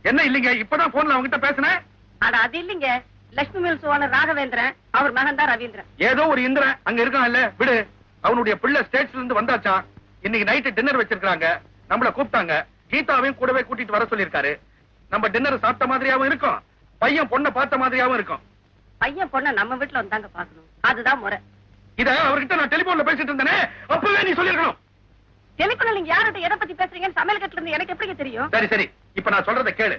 என்ன இல்லைங்க, இப்பதான் போன்ல அவங்கிட்ட பேசினேன். அட அது இல்லைங்க, லட்சுமி மில்ஸ் ஓனர் ராகவேந்திரன், அவர் மகன் தான் ரவீந்திரன். ஏதோ ஒரு இந்திரன் அங்க இருக்கான் இல்ல, விடு. அவனுடைய பிள்ளை ஸ்டேட்ஸ்ல இருந்து வந்தாச்சா. இன்னைக்கு நைட்டு டின்னர் வச்சிருக்காங்க, நம்மள கூப்பிட்டாங்க. கீதாவையும் கூடவே கூட்டிட்டு வர சொல்லிருக்காரு. நம்ம டின்னர் சாப்பிட்ட மாதிரியாவும் இருக்கும், பையன் பொண்ணை பார்த்த மாதிரியாவும் இருக்கும். பையன் பொண்ணை நம்ம வீட்டுல வந்தாங்க பாக்கணும், அதுதான் முறை. இத அவர்கிட்ட நான் டெலிபோன்ல பேசிட்டு இருந்தேனே, அப்பவே நீ சொல்லிருக்கணும். டெலிபோன்ல நீங்க யார்கிட்ட எதை பத்தி பேசுறீங்கன்னு சமையல் கட்டுல இருந்து எனக்கு எப்படி தெரியும்? சரி சரி, இப்ப நான் சொல்றதை கேளு.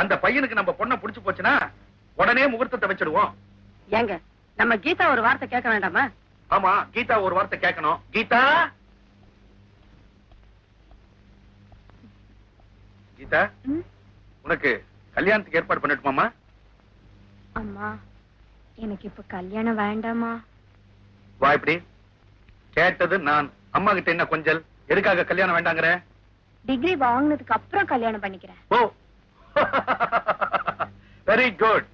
அந்த பையனுக்கு நம்ம பொண்ணை புடிச்சு போச்சுன்னா உடனே முகூர்த்தத்தை வச்சிடுவோம். ஏங்க, நம்ம கீதா ஒரு வார்த்தை கேட்க வேண்டாமா? ஆமா, கீதா ஒரு வார்த்தை கேட்கணும். கீதா, கீதா, உனக்கு கல்யாணத்துக்கு ஏற்பாடு பண்ணிட்டுமாமா? அம்மா, எனக்கு இப்ப கல்யாணம் வேண்டாமா. வா, இப்படி கேட்டது நான். அம்மா கிட்ட என்ன கொஞ்சல்? எதுக்காக கல்யாணம் வேண்டாங்கற? டிகிரி வாங்கினதுக்கு அப்புறம் கல்யாணம் பண்ணிக்கிறேன். ஓ, வெரி குட்.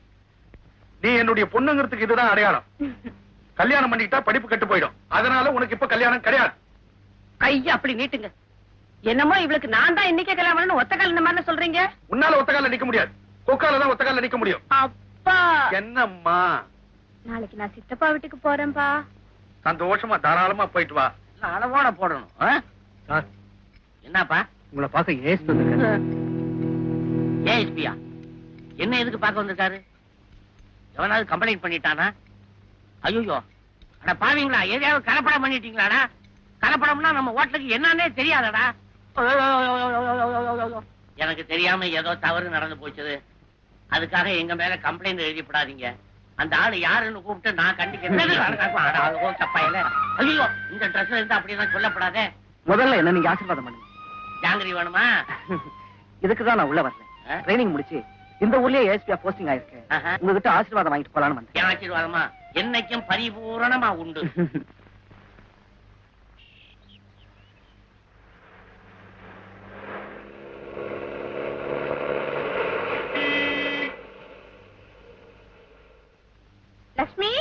நீ என்னுடைய பொண்ணுங்கிறதுக்கு இதுதான் அடையாளம். கல்யாணம் பண்ணிட்டா படிப்பு கெட்டு போயிடும், அதனால உனக்கு இப்ப கல்யாணம் கிடையாது. கையா அப்படி நீட்டுங்க. என்னமோ இவளுக்கு நான் தான் இன்னைக்கே கல்யாணம் பண்ணணும் ஒத்த கால இந்த மாதிரி சொல்றீங்க. உன்னால ஒத்த கால நிக்க முடியாது, கொக்கால தான் ஒத்த கால நிக்க முடியும். அப்பா, என்னம்மா? நாளைக்கு நான் சித்தப்பா வீட்டுக்கு போறேன்பா. சந்தோஷமா தாராளமா போயிட்டு வா. அளவோட போடணும். என்னப்பா? உங்களை பார்க்க ஏஸ் வந்திருக்காரு. ஏஎஸ்பியா? என்ன எதுக்கு பார்க்க வந்திருக்காரு? எவனாவது கம்ப்ளைண்ட் பண்ணிட்டானா? ஐயோ, அட பாவீங்களா, எதையாவது கலப்படம் பண்ணிட்டீங்களாடா? கலப்படம்னா நம்ம ஹோட்டலுக்கு என்னன்னே தெரியாதடா. எனக்கு தெரியாம ஏதோ தவறு நடந்து போச்சுது, அதுக்காக எங்க மேல கம்ப்ளைண்ட் எழுதிப்படாதீங்க. அந்த ஆளு யாருன்னு கூப்பிட்டு நான் கண்டிக்கிறேன். தப்பாயில ஐயோ, இந்த ட்ரெஸ்ல இருந்து அப்படியெல்லாம் சொல்லப்படாதே. முதல்ல என்ன நீங்க ஆசீர்வாதம் பண்ணுங்க. ஜாங்கிரி வேணுமா? இதுக்குதான் நான் உள்ள வரேன். ட்ரைனிங் முடிச்சு இந்த ஊர்லயே ஏஎஸ்பியா போஸ்டிங் ஆயிருக்கு. உங்ககிட்ட ஆசீர்வாதம் வாங்கிட்டு போலான்னு வந்தேன். ஆசீர்வாதமா? என்னைக்கும் பரிபூரணமா உண்டு. லட்சுமி,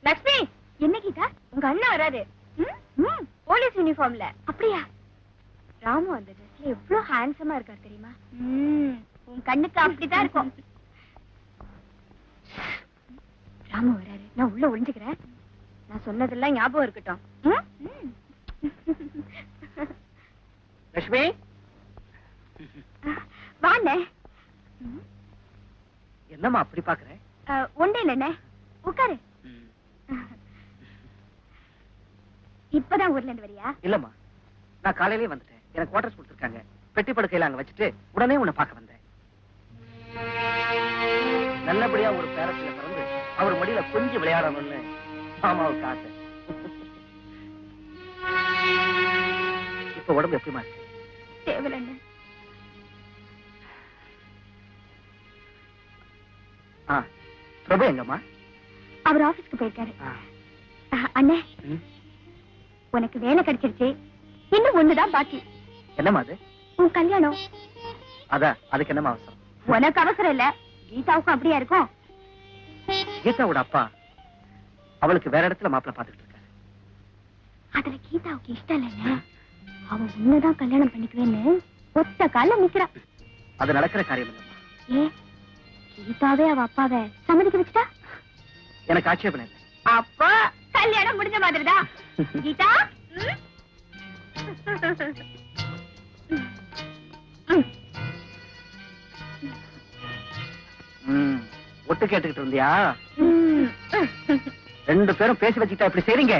லட்சுமி, என்ன கீதா, உங்க அண்ணா வராது. போலீஸ் யூனிஃபார்ம்ல. அப்படியா? ராமு அந்த ட்ரெஸ்ல எவ்வளவு ஹேண்ட்ஸமா இருக்காரு தெரியுமா? உன் கண்ணுக்கு அப்படிதான் இருக்கும். ராமு வராரு, நான் உள்ள ஒளிஞ்சுக்கிறேன். நான் சொன்னதெல்லாம் ஞாபகம் இருக்கட்டும். லட்சுமி, வாண்ணே. என்னம்மா அப்படி பாக்குறேன்? ஒண்ணே இல்லண்ணே, உட்காரு. இப்பதான் ஊர்ல இருந்து வரியா? இல்லம்மா, நான் காலையிலேயே வந்துட்டேன். எனக்கு குவார்டர்ஸ் கொடுத்துருக்காங்க, பெட்டி படுக்கையில அங்க வச்சுட்டு உடனே உன்னை பார்க்க வந்தேன். நல்லபடியா ஒரு பேரத்துல பிறந்து அவர் மடியில கொஞ்சம் விளையாடணும்னு மாமாவுக்கு ஆசை. இப்ப உடம்பு எப்படிமா இருக்கு? தேவலண்ணே. பிரபு எங்கம்மா? அவர் ஆபீஸ்க்கு போயிருக்காரு. அண்ணே, உனக்கு வேலை கிடைச்சிருச்சு, இன்னும் ஒண்ணுதான் பாக்கி. என்னம்மா அது? உன் கல்யாணம். அதான், அதுக்கு என்னமா அவசரம்? உனக்கு அவசரம் இல்ல, கீதாவுக்கும் அப்படியா இருக்கும். கீதாவோட அப்பா அவளுக்கு வேற இடத்துல மாப்பிள்ள பாத்துக்கிட்டு இருக்காரு. அதுல கீதாவுக்கு இஷ்டம் இல்லைன்னு, அவன் உன்னதான் கல்யாணம் பண்ணிக்குவேன்னு ஒத்த கால நிக்கிறான். அது நடக்கிற காரியம் இல்லம்மா. ஏ, கீதாவே அவ அப்பாவை சம்மதிக்க வச்சுட்டா? எனக்கு ஆட்சேபனை இல்லை. அப்ப கல்யாணம் முடிஞ்ச மாதிரிதான். கீதா, ஒட்டு கேட்டுக்கிட்டு இருந்தியா? ரெண்டு பேரும் பேசி வச்சுக்கிட்டா இப்படி செய்றீங்க?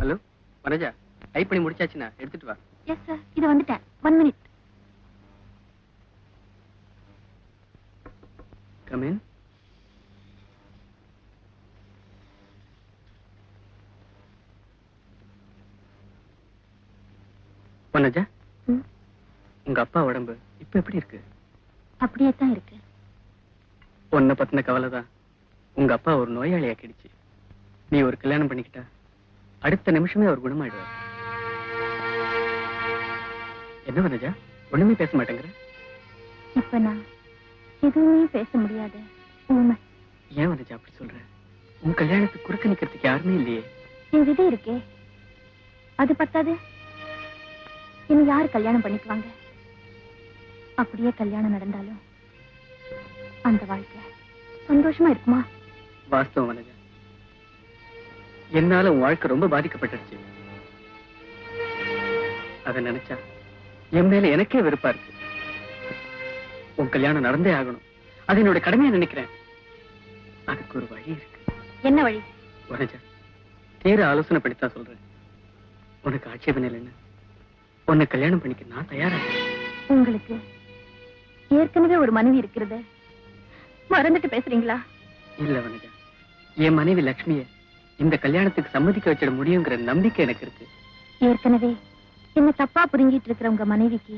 ஹலோ வனஜா, டைப் பண்ணி முடிச்சாச்சுன்னா எடுத்துட்டு வா. எஸ் சார், இது வந்துட்டேன். 1 minute. Come in. வனஜா, உங்க அப்பா உடம்பு இப்ப எப்படி இருக்கு? அப்படியே தான் இருக்கு. உன்னை பத்தின கவலைதான் உங்க அப்பா ஒரு நோயாளி ஆக்கிடுச்சு. நீ ஒரு கல்யாணம் பண்ணிக்கிட்டா அடுத்த நிமிஷமே அவர் குணமாயிடுவார். என்ன வனஜா, ஒண்ணுமே பேச மாட்டேங்கிற? இப்ப நான் எதுவுமே பேச முடியாது. உண்மை. ஏன் வனஜா அப்படி சொல்ற? உன் கல்யாணத்துக்கு குறுக்க நிக்கிறதுக்கு யாருமே இல்லையே. என் விதி இருக்கே, அது பத்தாது. என்ன யாரு கல்யாணம் பண்ணிக்குவாங்க? அப்படியே கல்யாணம் நடந்தாலும் அந்த வாழ்க்கை சந்தோஷமா இருக்குமா? வாஸ்தவம் வனஜா, என்னால உன் வாழ்க்கை ரொம்ப பாதிக்கப்பட்டுருச்சு. அதை நினைச்சா என் மேல எனக்கே வெறுப்பா இருக்கு. உன் கல்யாணம் நடந்தே ஆகணும், அது என்னோட கடமையா நினைக்கிறேன். அதுக்கு ஒரு வழி இருக்கு. என்ன வழி? வனஜா, தீர ஆலோசனை பண்ணித்தான் சொல்றேன். உனக்கு ஆட்சேபனை இல்லைன்னு உன்னை கல்யாணம் பண்ணிக்க நான் தயாரா இருக்கேன். உங்களுக்கு ஏற்கனவே ஒரு மனைவி இருக்கிறது மறந்துட்டு பேசுறீங்களா? இல்ல வனஜா, என் மனைவி லட்சுமிய இந்த கல்யாணத்துக்கு சம்மதிக்க வச்சிட முடியுங்கிற நம்பிக்கை எனக்கு இருக்கு. ஏற்கனவே என்ன தப்பா புரிஞ்சிட்டு இருக்கிற உங்க மனைவிக்கு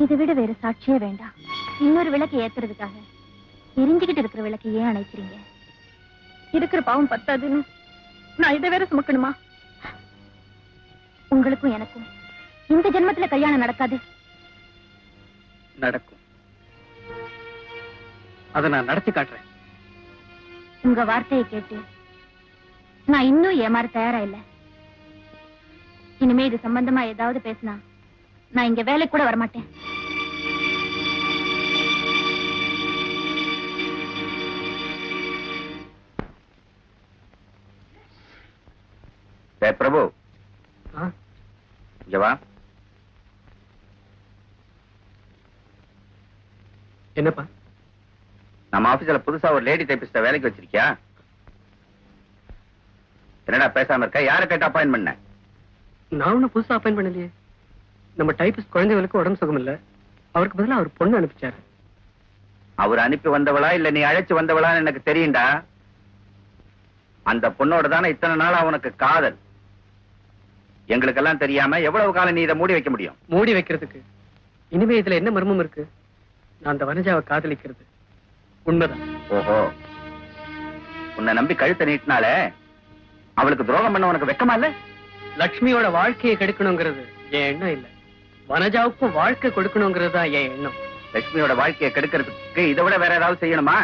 இதை விட வேற சாட்சியே வேண்டாம். இன்னொரு விளக்கு ஏத்துறதுக்காக எரிஞ்சுக்கிட்டு இருக்கிற விளக்கு ஏன் அணைக்கிறீங்க? இருக்கிற பாவம் பத்தாதுன்னு நான் இதை வேற சுமக்கணுமா? உங்களுக்கும் எனக்கும் இந்த ஜென்மத்துல கல்யாணம் நடக்காது. நடக்கும், அதை நான் நடத்தி காட்டுறேன். உங்க வார்த்தையை கேட்டு நான் இன்னும் ஏமாற தயாரா இல்ல. இனிமே இது சம்பந்தமா ஏதாவது பேசினா நான் இங்க வேலைக்கு கூட வரமாட்டேன். பிரபு, ஆ? இங்க வா. என்னப்பா? நம்ம ஆபீஸ்ல புதுசா ஒரு லேடி டைபிஸ்ட வேலைக்கு வச்சிருக்கியா? என்னடா பேசாம இருக்க? யாரை கேட்டு அப்பாயின் பண்ண? நான் ஒன்னும் புதுசா அப்பாயின் பண்ணலையே. நம்ம டைபிஸ்ட் குழந்தைகளுக்கு உடம்பு சுகம் இல்ல, அவருக்கு பதிலா அவர் பொண்ணு அனுப்பிச்சாரு. அவர் அனுப்பி வந்தவளா இல்ல நீ அழைச்சு வந்தவளான்னு எனக்கு தெரியும்டா. அந்த பொண்ணோட தானே இத்தனை நாளா உனக்கு காதல். எங்களுக்கெல்லாம் தெரியாம எவ்வளவு காலம் நீ இதை மூடி வைக்க முடியும்? மூடி வைக்கிறதுக்கு இனிமே இதுல என்ன மர்மம் இருக்கு? நான் அந்த வனஜாவை காதலிக்கிறது உண்மைதான். ஓஹோ, உன்னை நம்பி கழுத்தை நீட்டினாலே அவளுக்கு துரோகம் பண்ண உனக்கு வெக்கமா இல்ல? லட்சுமியோட வாழ்க்கையை கெடுக்கணுங்கிறது என் எண்ணம் இல்ல, வனஜாவுக்கும் வாழ்க்கை கொடுக்கணுங்கிறது தான் என் எண்ணம். லட்சுமியோட வாழ்க்கையை கெடுக்கிறதுக்கு இதை விட வேற ஏதாவது செய்யணுமா?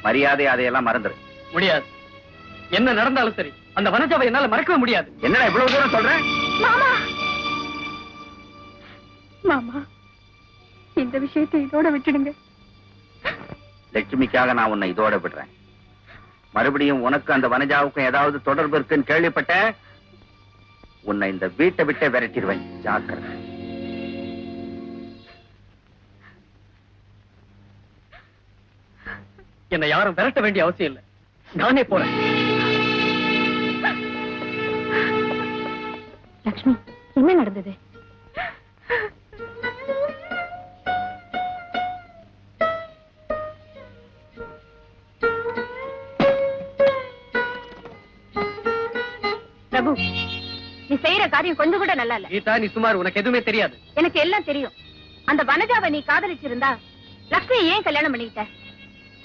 மரியாதை அதையெல்லாம் மறந்துரு. முடியாது. என்ன நடந்தாலும் சரி, அந்த வனஜாவை என்னால மறக்கவே முடியாது. என்னடா இவ்வளவு தூரம் சொல்றேன்? மாமா, மாமா, இந்த விஷயத்தை இதோட விட்டுடுங்க. லட்சுமிக்காக நான் உன்னை இதோட விடுறேன். மறுபடியும் உனக்கு அந்த வனஜாவுக்கும் ஏதாவது தொடர்பு இருக்குன்னு கேள்விப்பட்டேன், உன்னை இந்த வீட்டை விட்டே விரட்டிடுவேன். ஜாக்கிரதை. என்னை யாரும் விரட்ட வேண்டிய அவசியம் இல்லை, நானே போறேன். லட்சுமி, என்ன நடந்தது? பிரபு, நீ செய்யற காரியம் கொஞ்சம் கூட நல்லா இல்ல. கீதா, நீ சுமார், உனக்கு எதுவுமே தெரியாது. எனக்கு எல்லாம் தெரியும். அந்த வனஜாவை நீ காதலிச்சிருந்தா லட்சுமி ஏன் கல்யாணம் பண்ணிக்கிட்ட?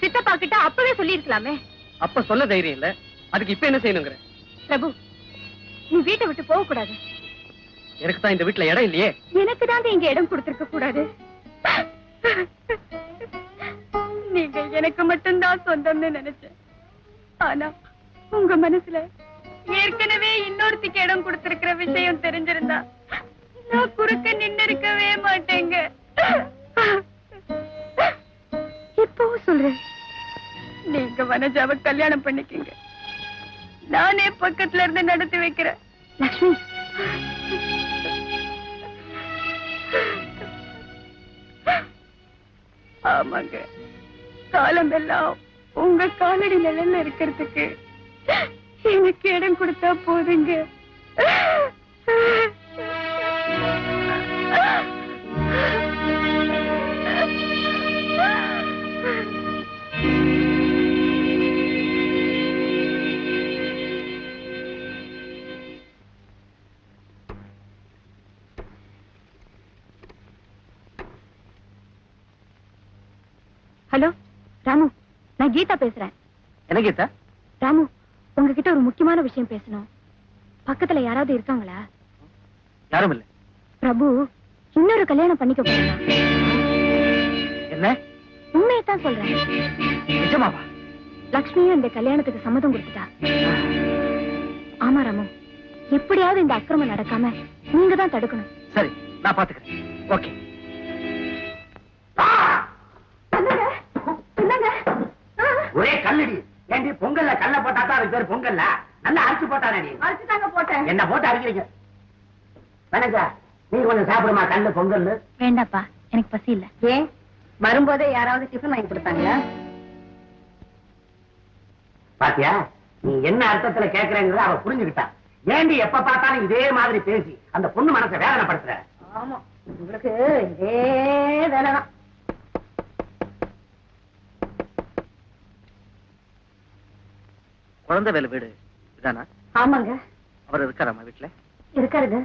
சித்தப்பா கிட்ட அப்பவே சொல்லி இருக்கலாமே. அப்ப சொல்ல தைரியம் இல்ல, அதுக்கு இப்ப என்ன செய்யணுங்கிற? பிரபு, நீ வீட்டை விட்டு போக கூடாது. எனக்கு தான் இந்த வீட்டுல இடம் இல்லையே. எனக்கு தான் இங்க இடம் கொடுத்திருக்க கூடாது. நீங்க எனக்கு மட்டும்தான் சொந்தம்னு நினைச்சேன். ஆனா உங்க மனசுல ஏற்கனவே இன்னொருத்திக்கு இடம் கொடுத்திருக்கிற விஷயம் தெரிஞ்சிருந்தா நான் குறுக்க நின்னு இருக்கவே மாட்டேங்க. இப்பவும் சொல்றேன், நீங்க வனஜாவை கல்யாணம் பண்ணிக்கீங்க. நானே பக்கத்துல இருந்து நடத்தி வைக்கிறேன். லட்சுமி, ஆமாங்க, காலம் எல்லாம் உங்க காலடி நிழல்ல இருக்கிறதுக்கு எனக்கு இடம் கொடுத்தா போதுங்க. ஹலோ ராமு, நான் கீதா பேசுறேன். என்ன கீதா? ராமு, உங்ககிட்ட ஒரு முக்கியமான விஷயம் பேசணும். பக்கத்துல யாராவது இருக்காங்களா? யாரும் இல்ல. பிரபு இன்னொரு கல்யாணம் பண்ணிக்க போறான். என்ன? உண்மையத்தான் சொல்றேன். நிஜமாவா? லக்ஷ்மியும் இந்த கல்யாணத்துக்கு சம்மதம் கொடுத்துட்டா. ஆமா ராமு, எப்படியாவது இந்த அக்கிரமம் நடக்காம நீங்க தான் தடுக்கணும். சரி, நான் பாத்துக்கிறேன். ஓகே. ஒரே கல்லடி ஏண்டி? பொங்கல்ல கல்ல போட்டாதான் அதுக்கு பேர் பொங்கல்ல. நல்லா அரிச்சு போட்டானே. அரைச்சுதாங்க போட்டேன். என்ன போட்டு அடிக்கிறீங்க? வணக்கா, நீ கொஞ்சம் சாப்பிடுமா கல்லு பொங்கல்? வேண்டாப்பா, எனக்கு பசி இல்ல. ஏன் வரும்போதே யாராவது டிஃபன் வாங்கி கொடுத்தாங்களா? பாத்தியா, நீ என்ன அர்த்தத்துல கேக்குறேங்கிறத அவ புரிஞ்சுக்கிட்டா. ஏண்டி எப்ப பார்த்தாலும் இதே மாதிரி பேசி அந்த பொண்ணு மனசை வேதனைப்படுத்துற? ஆமா, உங்களுக்கு இதே வேலைதான். குழந்தை வேலை வீடு இதானா? ஆமாங்க. அவர் இருக்காராமா வீட்டுல? இருக்காருங்க.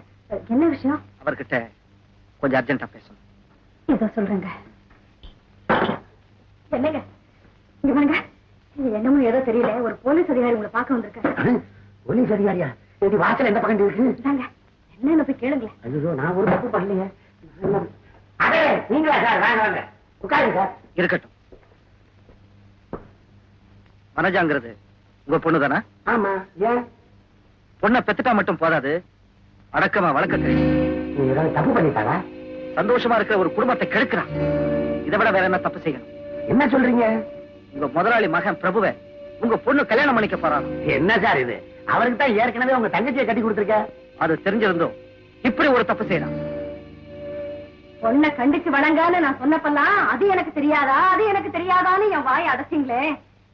என்ன விஷயம்? அவர்கிட்ட கொஞ்சம் அர்ஜென்டா பேசணும். இதோ சொல்றேங்க. என்னங்க இங்க பாருங்க, என்னமோ ஏதோ தெரியல, ஒரு போலீஸ் அதிகாரி உங்களை பார்க்க வந்திருக்காரு. போலீஸ் அதிகாரியா? இது வாசல் எந்த பக்கம் இருக்கு? என்னன்னு போய் கேளுங்க. ஐயோ, நான் ஒரு தப்பு பண்ணலைங்க. அதே நீங்களா சார்? வாங்க வாங்க, உட்காருங்க சார். இருக்கட்டும். மனஜாங்கிறது உங்க பொண்ணு தானா? ஆமா. ஏன்? பொண்ணை பெத்துட்டா மட்டும் போதாது, அடக்கமா வளர்க்க தெரியும். நீ ஏதாவது தப்பு பண்ணிட்டாரா? சந்தோஷமா இருக்கிற ஒரு குடும்பத்தை கெடுக்கிறான். இதை விட வேற என்ன தப்பு செய்யணும்? என்ன சொல்றீங்க? உங்க முதலாளி மகன் பிரபுவை உங்க பொண்ணு கல்யாணம் பண்ணிக்க போறான். என்ன சார் இது? அவருக்கு தான் ஏற்கனவே உங்க தங்கச்சியை கட்டி கொடுத்துருக்க. அது தெரிஞ்சிருந்தோம் இப்படி ஒரு தப்பு செய்யறான். பொண்ணை கண்டிச்சு வணங்கான்னு நான் சொன்னப்பெல்லாம் அது எனக்கு தெரியாதா, அது எனக்கு தெரியாதான்னு என் வாயை அடைச்சிங்களே.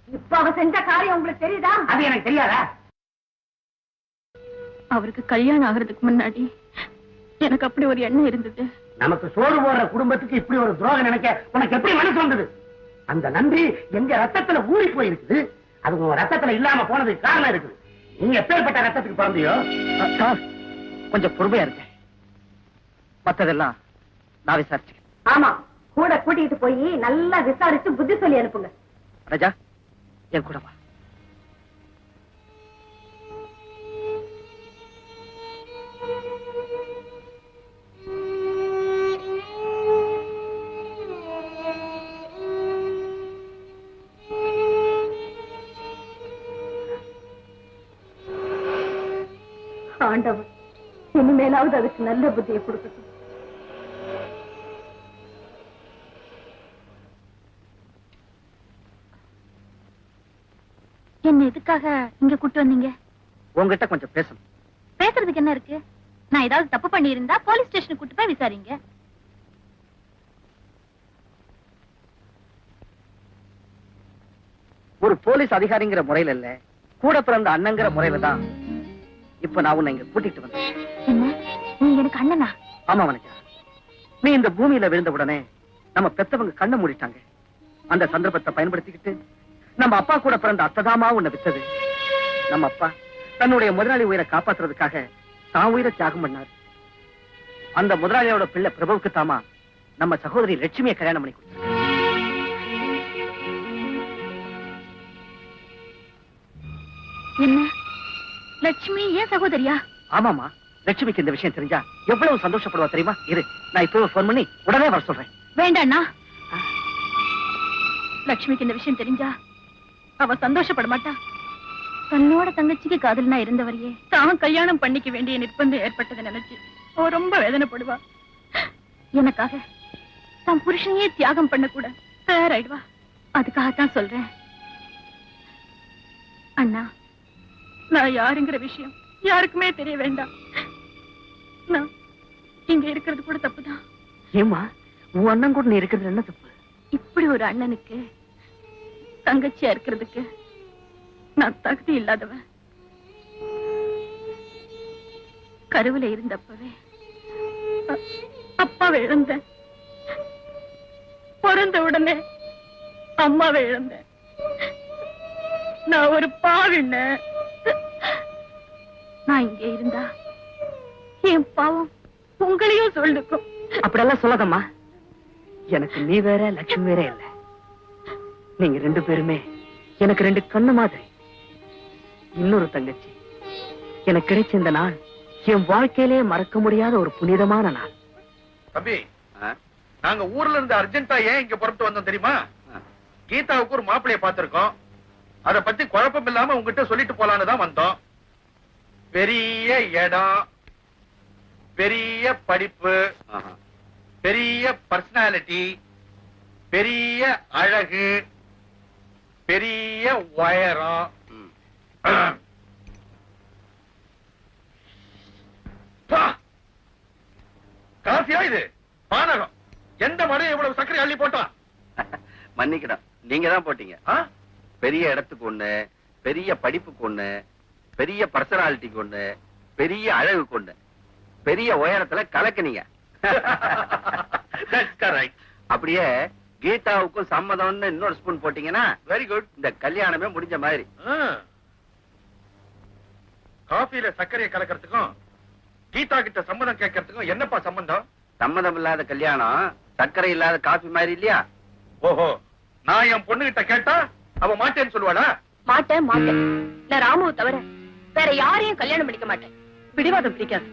இப்ப அவ செஞ்ச காரியம் உங்களுக்கு தெரியுதா? அது எனக்கு தெரியாதா? அவருக்கு கல்யாணம் ஆகிறதுக்கு முன்னாடி எனக்கு அப்படி ஒரு எண்ணம் இருந்தது. நமக்கு சோறு போடுற குடும்பத்துக்கு இப்படி ஒரு துரோகம் நினைக்க உனக்கு எப்படி மனசு வந்தது? அந்த நன்றி எங்க ரத்தத்துல ஊறி போயிருக்குது. அது உங்க ரத்தத்துல இல்லாம போனதுக்கு காரணம் இருக்குது. நீங்க எப்பேற்பட்ட ரத்தத்துக்கு பிறந்தியோ? கொஞ்சம் பொறுமையா இருக்க. மத்ததெல்லாம் நான் விசாரிச்சுக்கிறேன். ஆமா, கூட கூட்டிட்டு போய் நல்லா விசாரிச்சு புத்தி சொல்லி அனுப்புங்க. ராஜா, என் கூட வா. ஆண்டவன் இனிமேலாவது அதுக்கு நல்ல புத்தியை கொடுக்கட்டும். என்ன எதுக்காக இங்க கூட்டு வந்தீங்க? உங்ககிட்ட கொஞ்சம் பேசணும். பேசுறதுக்கு என்ன இருக்கு? நான் ஏதாவது தப்பு பண்ணி இருந்தா போலீஸ் ஸ்டேஷனுக்கு கூட்டு போய் விசாரிங்க. ஒரு போலீஸ் அதிகாரிங்கிற முறையில இல்ல, கூட பிறந்த அண்ணங்கிற முறையில தான் இப்ப நான் உன்னை இங்க கூட்டிட்டு வந்தேன். என்ன, நீங்க எனக்கு அண்ணனா? ஆமா வனஜா, நீ இந்த பூமியில விழுந்த உடனே நம்ம பெத்தவங்க கண்ணை மூடிட்டாங்க. அந்த சந்தர்ப்பத்தை பயன்படுத்திக்கிட்டு நம்ம அப்பா கூட பிறந்த அத்ததாமா உன்னை வித்தது. நம்ம அப்பா தன்னுடைய முதலாளி உயிரை காப்பாத்துறதுக்காக தான் உயிரை தியாகம் பண்ணார். அந்த முதலாளியோட பிள்ளை பிரபுவுக்கு தாமா நம்ம சகோதரி லட்சுமியை கல்யாணம் பண்ணி கொடுத்தார். என்ன, லட்சுமி ஏன் சகோதரியா? ஆமாமா, லட்சுமிக்கு இந்த விஷயம் தெரிஞ்சா எவ்வளவு சந்தோஷப்படுவா தெரியுமா? இரு, நான் இப்பவே போன் பண்ணி உடனே வர சொல்றேன். வேண்டாண்ணா, லட்சுமிக்கு இந்த விஷயம் தெரிஞ்சா அவ சந்தோஷப்பட மாட்டா. தன்னோட தங்கச்சிக்கு காதலனா இருந்தவரையே தான் கல்யாணம் பண்ணிக்க வேண்டிய நிர்பந்தம் ஏற்பட்டதை நினைச்சு அவ ரொம்ப வேதனைப்படுவா. எனக்காக தான் புருஷனையே தியாகம் பண்ண கூட தயாராயிடுவா. அதுக்காகத்தான் சொல்றேன். அண்ணா, நான் யாருங்கிற விஷயம் யாருக்குமே தெரிய வேண்டாம். நான் இங்க இருக்கிறது கூட தப்புதான். ஏமா, உன் அண்ணன் கூட நீ இருக்கிறது என்ன தப்பு? இப்படி ஒரு அண்ணனுக்கு தங்கச்சியா இருக்கிறதுக்கு நான் தகுதி இல்லாதவன். கருவில இருந்தப்பவே அப்பாவை இழந்தேன். பிறந்த உடனே அம்மாவை இழந்தேன். நான் ஒரு பாவின்ன. நான் இங்கே இருந்தா என் பாவம் உங்களையும் சொல்லுக்கும். அப்படியெல்லாம் சொல்லாதம்மா. எனக்கு நீ வேற, லட்சுமி வேற இல்ல. நீங்க ரெண்டு பேருமே எனக்கு ரெண்டு கண்ணு மாதிரி. இன்னொரு தங்கச்சி எனக்கு கிடைச்ச இந்த நாள் என் வாழ்க்கையிலே மறக்க முடியாத ஒரு புனிதமான நாள். தம்பி, நாங்க ஊர்ல இருந்து அர்ஜென்ட்டா ஏன் இங்க புறப்பட்டு வந்தோம் தெரியுமா? கீதாவுக்கு ஒரு மாப்பிளைய பார்த்திருக்கோம். அத பத்தி குழப்பம் இல்லாம உங்ககிட்ட சொல்லிட்டு போலான்னு தான் வந்தோம். பெரிய இடம், பெரிய படிப்பு, பெரிய பர்சனாலிட்டி, பெரிய அழகு, பெரிய உயரம். காசியா இது பானகம். எந்த மழை இவ்வளவு சர்க்கரை அள்ளி போட்டான்? மன்னிக்கணும், நீங்க தான் போட்டீங்க. பெரிய இடத்துக்கு ஒண்ணு, பெரிய படிப்புக்கு ஒண்ணு, பெரிய பர்சனாலிட்டிக்கு ஒண்ணு, பெரிய அழகுக்கு ஒண்ணு, பெரிய உயரத்துல கலக்குனீங்க. அப்படியே கீதாவுக்கும் சம்மதம்னு இன்னொரு ஸ்பூன் போட்டீங்கன்னா வெரி குட், இந்த கல்யாணமே முடிஞ்ச மாதிரி. காஃபில சர்க்கரையை கலக்கிறதுக்கும் கீதா கிட்ட சம்மதம் கேட்கறதுக்கும் என்னப்பா சம்பந்தம்? சம்மதம் இல்லாத கல்யாணம் சர்க்கரை இல்லாத காபி மாதிரி இல்லையா? ஓஹோ, நான் என் பொண்ணு கிட்ட கேட்டா அவ மாட்டேன்னு சொல்லுவாளா? மாட்டேன் மாட்டேன். நான் ராமுவை தவிர வேற யாரையும் கல்யாணம் பண்ணிக்க மாட்டேன். பிடிவாதம் பிடிக்காது.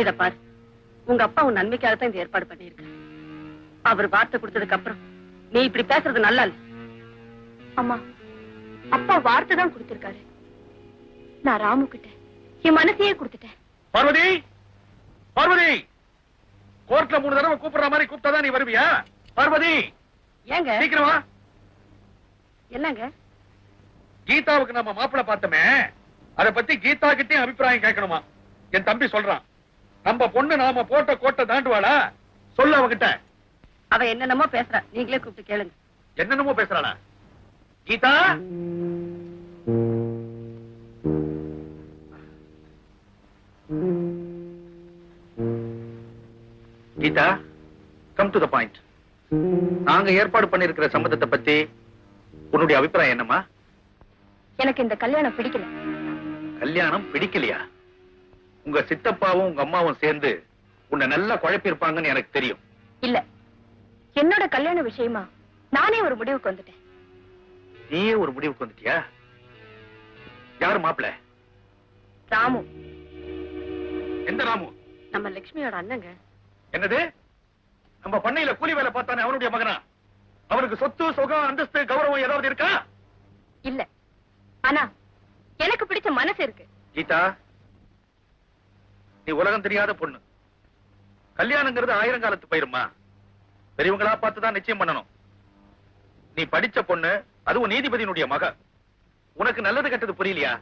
இத பாரு, உங்க அப்பா உன் நன்மைக்காகத்தான் இந்த ஏற்பாடு பண்ணிருக்க. அவர் வார்த்தை கொடுத்ததுக்கு அப்புறம் நீ இப்படி பேசுறது நல்லா இல்ல. அம்மா, அப்பா வார்த்தை தான் கொடுத்திருக்காரு. நான் ராமு கிட்ட என் மனசையே கொடுத்துட்டேன். பார்வதி, பார்வதி, கோர்ட்ல 3 தடவை கூப்பிடுற மாதிரி கூப்பிட்டாதான் நீ வருவியா? பார்வதி, ஏங்க சீக்கிரமா. என்னங்க? கீதாவுக்கு நம்ம மாப்பிள்ளை பார்த்தோமே, அத பத்தி கீதா கிட்டயும் அபிப்பிராயம் கேட்கணுமா? என் தம்பி சொல்றான். நம்ம பொண்ணு நாம போட்ட கோட்டை தாண்டுவாளா? சொல்ல அவகிட்ட. அவ என்னென்னமோ பேசுறா, நீங்களே கூப்பிட்டு கேளுங்க. என்னென்னமோ பேசுறாளா? Geetha, Geetha, come to the point. நாங்க ஏற்பாடு பண்ணிருக்கிற சம்மதத்தை பத்தி உன்னுடைய அபிப்பிராயம் என்னமா? எனக்கு இந்த கல்யாணம் பிடிக்கல. கல்யாணம் பிடிக்கலையா? உங்க சித்தப்பாவும் உங்க அம்மாவும் சேர்ந்து உன்னை நல்லா குழப்பிருப்பாங்கன்னு எனக்கு தெரியும். இல்ல, என்னோட கல்யாண விஷயமா நானே ஒரு முடிவுக்கு வந்துட்டேன். நீயே ஒரு முடிவுக்கு வந்துட்டியா? யாரு மாப்பிள்ள? ராமு. எந்த ராமு? நம்ம லட்சுமியோட அண்ணங்க. என்னது? நம்ம பண்ணையில கூலி வேலை பார்த்தானே அவனுடைய மகனா? அவனுக்கு சொத்து, சுகம், அந்தஸ்து, கௌரவம் ஏதாவது இருக்கா? இல்ல, ஆனா எனக்கு பிடிச்ச மனசு இருக்கு. கீதா, நீ உலகம் தெரியாத பொண்ணு. கல்யாணங்கிறது 1000 காலத்து பயிருமா. பெரியவங்களா பார்த்துதான் நிச்சயம் பண்ணணும். நீ படிச்ச பொண்ணு, அதுவும் நீதிபதியினுடைய மக. உனக்கு நல்லது கெட்டது புரியலையா?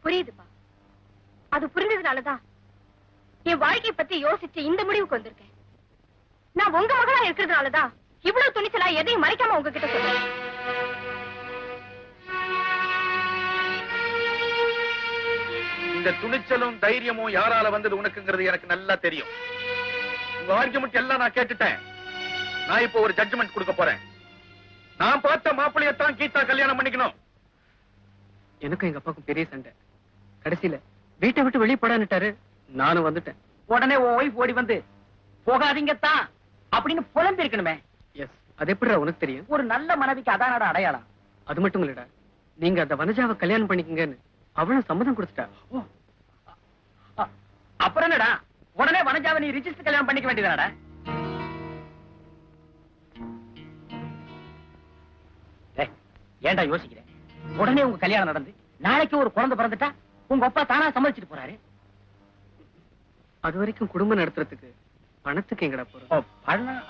புரியுதுப்பா. அது புரிஞ்சதுனாலதான் என் வாழ்க்கையை பத்தி யோசிச்சு இந்த முடிவுக்கு வந்திருக்கேன். நான் உங்க மகளா இருக்கிறதுனாலதான் இவ்வளவு துணிச்சலா எதையும் மறைக்காம உங்ககிட்ட சொல்றேன். இந்த துணிச்சலும் தைரியமும் யாரால வந்தது உனக்குங்கிறது எனக்கு நல்லா தெரியும். உங்க ஆர்குமெண்ட் எல்லாம் நான் கேட்டுட்டேன். நான் இப்போ ஒரு ஜட்ஜ்மெண்ட் கொடுக்க போறேன். நான் பார்த்த மாப்பிள்ளையத்தான் கீதா கல்யாணம் பண்ணிக்கணும். எனக்கும் எங்க அப்பாவுக்கும் பெரிய சண்டை. கடைசியில வீட்டை விட்டு வெளியே போடான்னுட்டாரு. நானும் வந்துட்டேன். உடனே உன் ஒய்ஃப் ஓடி வந்து போகாதீங்கத்தான் அப்படின்னு புலம்பி இருக்கணுமே. எஸ், அது எப்படிடா உனக்கு தெரியும்? ஒரு நல்ல மனைவிக்கு அதானோட அடையாளம். அது மட்டும் இல்லடா, நீங்க அந்த வனஜாவை கல்யாணம் பண்ணிக்கங்கன்னு அவளும் சம்மதம் கொடுத்துட்டா. அப்புறம் என்னடா, உடனே வனஜாவை நீ ரிஜிஸ்டர் கல்யாணம் பண்ணிக்க வேண்டியதானடா? ஏன்டா யோசிக்கிறேன்? உடனே உங்க கல்யாணம் நடந்து நாளைக்கு ஒரு குழந்தை பிறந்துட்டா உங்க அப்பா தானா சம்மதிச்சுட்டு போறாரு. அது வரைக்கும் குடும்பம் நடத்துறதுக்கு பணத்துக்கு எங்கடா போறோம்? பணம்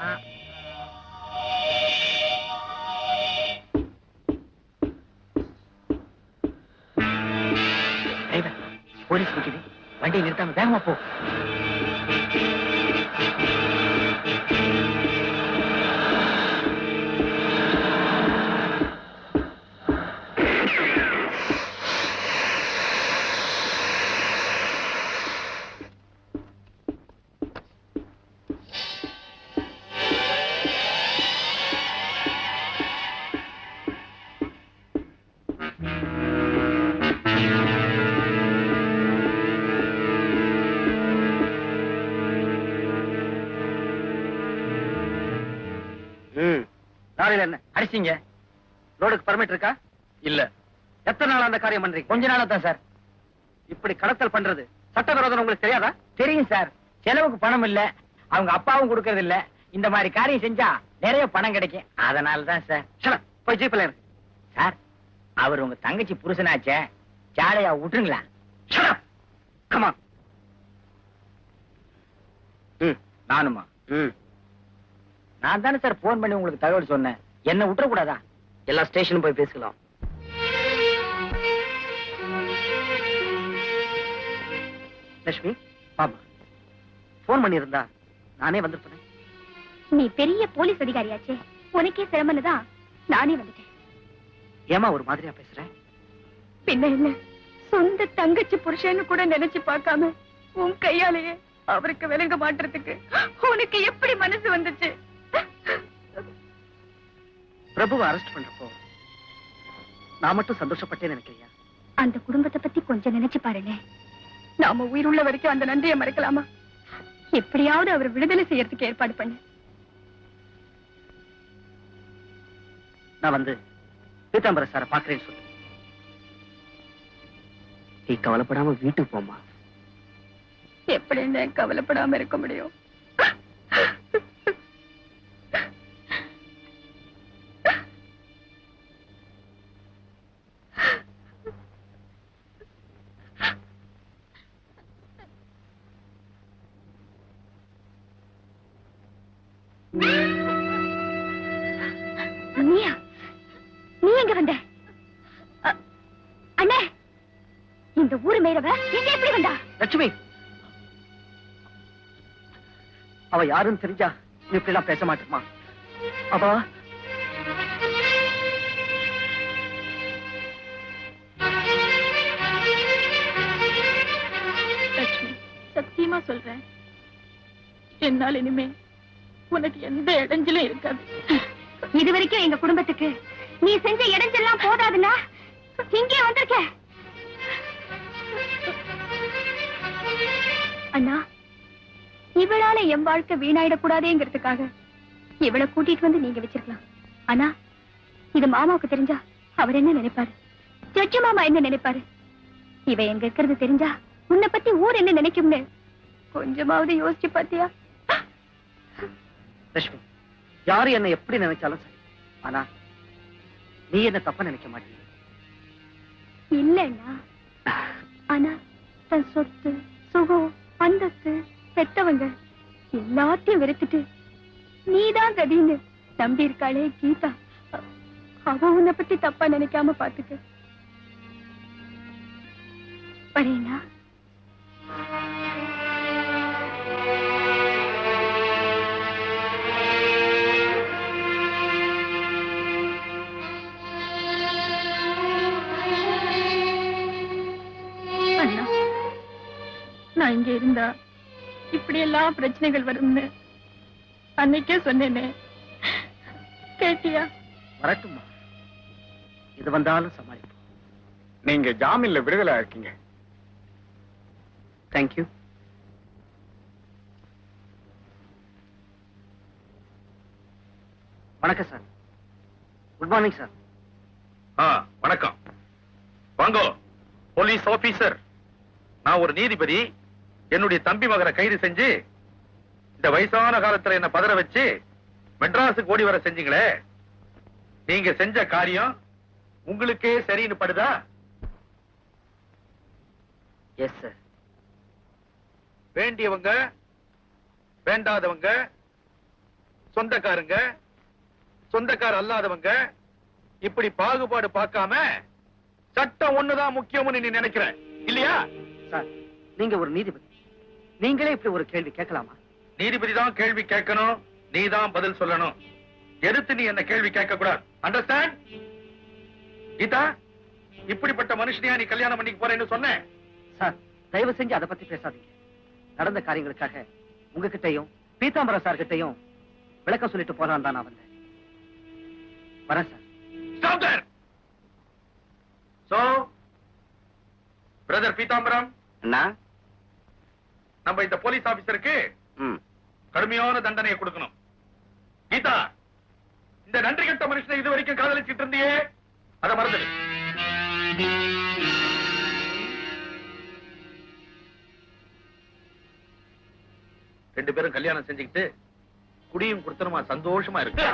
போலீஸ் நிக்குது, வண்டியை நிறுத்தாம வேகமா போ. லாரியில என்ன அடிச்சீங்க? ரோடுக்கு பர்மிட் இருக்கா? இல்ல. எத்தனை நாள் அந்த காரியம் பண்றீங்க? கொஞ்ச நாளா தான் சார். இப்படி கடத்தல் பண்றது சட்டவிரோதம் உங்களுக்கு தெரியாதா? தெரியும் சார். செலவுக்கு பணம் இல்ல, அவங்க அப்பாவும் கொடுக்கறது இல்ல. இந்த மாதிரி காரியம் செஞ்சா நிறைய பணம் கிடைக்கும். அதனால தான் சார். போய் ஜீப்ல இரு. சார், அவர் உங்க தங்கச்சி புருஷனாச்சே, ஜாலியா விட்டுருங்களா? கமா. நானுமா? நான் தானே சார் போன் பண்ணி உங்களுக்கு தகவல் சொன்னேன். என்ன விட்டுறக்கூடாதா? எல்லா ஸ்டேஷனும் போய் பேசலாம். லட்சுமி பாமா, போன் பண்ணியிருந்தா நானே வந்திருப்பேன். நீ பெரிய போலீஸ் அதிகாரியாச்சே, உனக்கே சிரமம்னுதான் நானே வந்துட்டேன். ஏமா ஒரு மாதிரியா பேசுற? பின்ன என்ன, சொந்த தங்கச்சி புருஷன்னு கூட நினைச்சு பார்க்காம உன் கையாலேயே அவருக்கு விளங்க மாட்டுறதுக்கு உனக்கு எப்படி மனசு வந்துச்சு? பிரபுவை அரெஸ்ட் பண்றப்போ நான் மட்டும் சந்தோஷப்பட்டேன்னு நினைக்கிறியா? அந்த குடும்பத்தை பத்தி கொஞ்சம் நினைச்சு பாருங்க. நாம உயிருள்ள வரைக்கும் அந்த நன்றியை மறக்கலாமா? எப்படியாவது அவர் விடுதலை செய்யறதுக்கு ஏற்பாடு பண்ணு. நான் வந்து பீதாம்பரம் சாரை பாக்குறேன்னு சொல்லு. நீ கவலைப்படாம வீட்டுக்கு போமா. எப்படி என்ன கவலைப்படாம இருக்க முடியும்? நீயா? நீ எங்க வந்த? அண்ணே, இந்த ஊரு மேயறவ எங்க எப்படி வந்தா? லட்சுமி, அவ யாருன்னு தெரிஞ்சா நீ இப்படி எல்லாம் பேச மாட்டேமா. அவ லட்சுமி, சத்தியமா சொல்றேன், என்னால் இனிமே உனக்கு எந்த இடைஞ்சலும் இருக்காது. இது வரைக்கும் எங்க குடும்பத்துக்கு நீ செஞ்ச இடைஞ்செல்லாம் போதாதுன்னா இங்கே வந்திருக்க. அண்ணா, இவளால என் வாழ்க்கை வீணாயிடக்கூடாதேங்கிறதுக்காக இவளை கூட்டிட்டு வந்து நீங்க வச்சிருக்கலாம். ஆனா இது மாமாவுக்கு தெரிஞ்சா அவர் என்ன நினைப்பாரு? ஜட்ஜு மாமா என்ன நினைப்பாரு? இவ எங்க இருக்கிறது தெரிஞ்சா உன்னை பத்தி ஊர் என்ன நினைக்கும்னு கொஞ்சமாவது யோசிச்சு பாத்தியா? லட்சுமி, யாரு என்ன எப்படி நினைச்சாலும் சரி, ஆனா நீ என்ன தப்பா நினைக்க மாட்டீங்க. இல்லன்னா ஆனா தன் சொத்து சுகம் அந்தஸ்து பெத்தவங்க எல்லாத்தையும் வெறுத்துட்டு நீதான் கதின்னு நம்பி இருக்காளே கீதா, அவ உன்னை பத்தி தப்பா நினைக்காம பாத்துக்க. வரேனா? அண்ணா, நான் இங்க இருந்தா இப்படி எல்லாம் பிரச்சனைகள் வரும்னு அன்னைக்கே சொன்னேனே, கேட்டியா? வரட்டுமா, இது வந்தாலும் சமாளிப்போம். நீங்க ஜாமீன்ல விடுதலை இருக்கீங்க. தேங்க்யூ. வணக்கம் சார். Good morning sir. வணக்கம். வாங்கோ போலீஸ் ஆபீசர். நான் ஒரு நீதிபதி. என்னுடைய தம்பி மகனை கைது செஞ்சு இந்த வயசான காலத்துல என்ன பதற வச்சு மெட்ராஸுக்கு ஓடி வர செஞ்சீங்களே, நீங்க செஞ்ச காரியம் உங்களுக்கே சரின்னு படுதா? Yes sir. வேண்டியவங்க, வேண்டாதவங்க, சொந்தக்காரங்க, சொந்தக்கார அல்லாதவங்க, இப்படி பாகுபாடு பார்க்காம சட்டம் ஒண்ணுதான் முக்கியம்னு நீ நினைக்கிற இல்லையா? சார், நீங்க ஒரு நீதிபதி, நீங்களே இப்படி ஒரு கேள்வி கேட்கலாமா? நீதிபதி தான் கேள்வி கேட்கணும், நீ தான் பதில் சொல்லணும். எதிர்த்து நீ என்ன கேள்வி கேட்க கூடாது. அண்டர்ஸ்டாண்ட்? கீதா, இப்படிப்பட்ட மனுஷனையா நீ கல்யாணம் பண்ணிக்க போறேன்னு சொன்னேன். சார், தயவு செஞ்சு அதை பத்தி பேசாதீங்க. நடந்த காரியங்களுக்காக உங்ககிட்டயும் பீதாம்பரம் சார் கிட்டையும் விளக்கம் சொல்லிட்டு போறான் தான் நான் வந்தேன். வரேன் sir. Stop there. So, brother Peethambaram, அண்ணா, நம்ம இந்த போலீஸ் ஆபீசருக்கு கடுமையான தண்டனையை கொடுக்கணும். கீதா, இந்த நன்றி கெட்ட மனுஷனை இது வரைக்கும் காதலிச்சிட்டு இருந்தியே, அதை மறந்துடு. ரெண்டு பேரும் கல்யாணம் செஞ்சுக்கிட்டு குடியும் கொடுத்தனுமா சந்தோஷமா இருக்கு.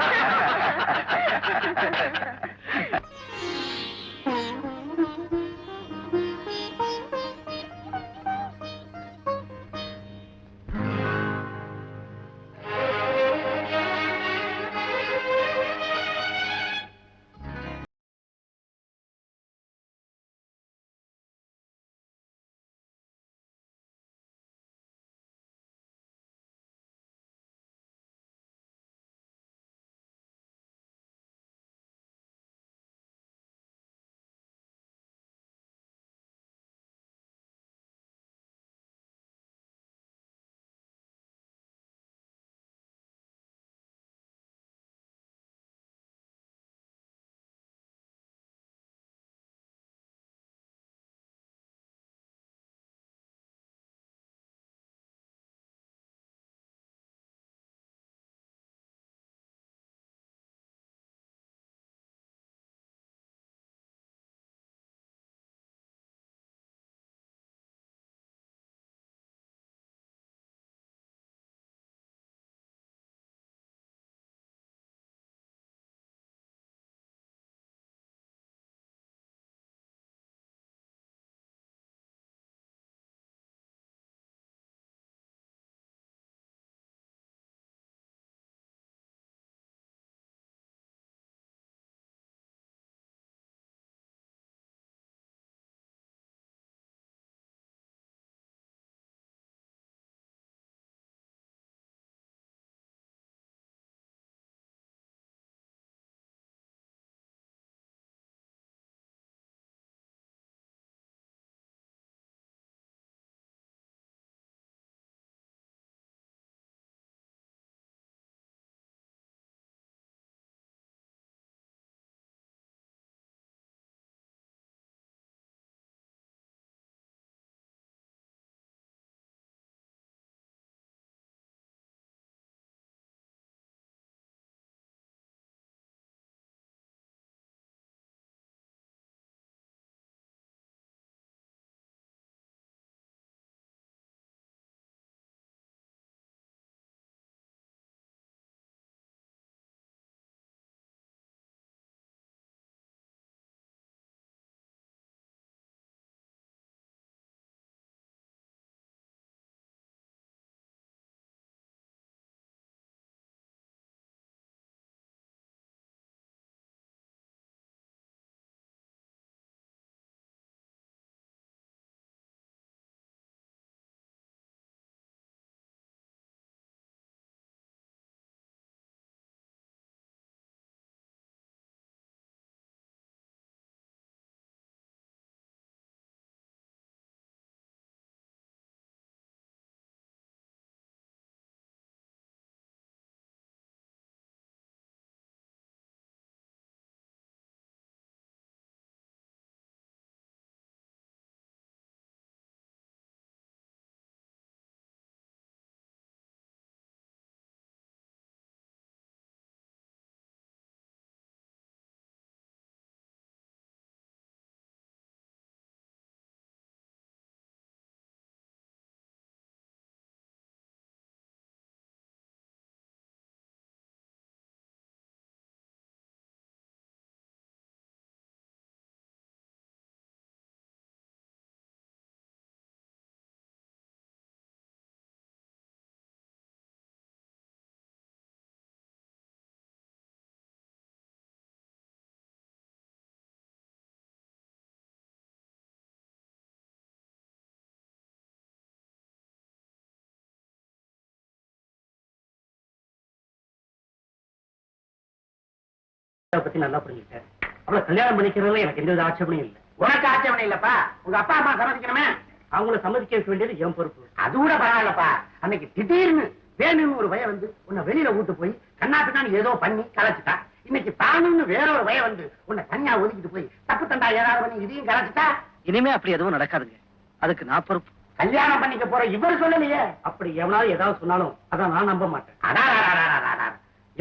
பத்தி நல்லா புரிஞ்சுக்கிட்டேன். அவளை கல்யாணம் பண்ணிக்கிறதுல எனக்கு எந்த வித ஆட்சேபனையும் இல்லை. உனக்கு ஆட்சேபனை இல்லப்பா, உங்க அப்பா அம்மா சம்மதிக்கணுமே. அவங்கள சம்மதிக்க வைக்க வேண்டியது என் பொறுப்பு. அது கூட பரவாயில்லப்பா. அன்னைக்கு திடீர்னு வேணும்னு ஒரு பையன் வந்து உன்னை வெளியில கூட்டு போய் கண்ணா பின்னான்னு ஏதோ பண்ணி கலைச்சிட்டா. இன்னைக்கு தானும்னு வேற ஒரு பையன் வந்து உன்னை தனியா ஒதுக்கிட்டு போய் தப்பு தண்டா ஏதாவது பண்ணி இதையும் கலைச்சிட்டா. இனிமே அப்படி எதுவும் நடக்காதுங்க. அதுக்கு நான் பொறுப்பு. கல்யாணம் பண்ணிக்க போற இவர் சொல்லலையே. அப்படி எவனாவது ஏதாவது சொன்னாலும் அதான் நான் நம்ப மாட்டேன். அடாடாடாடாடாடா.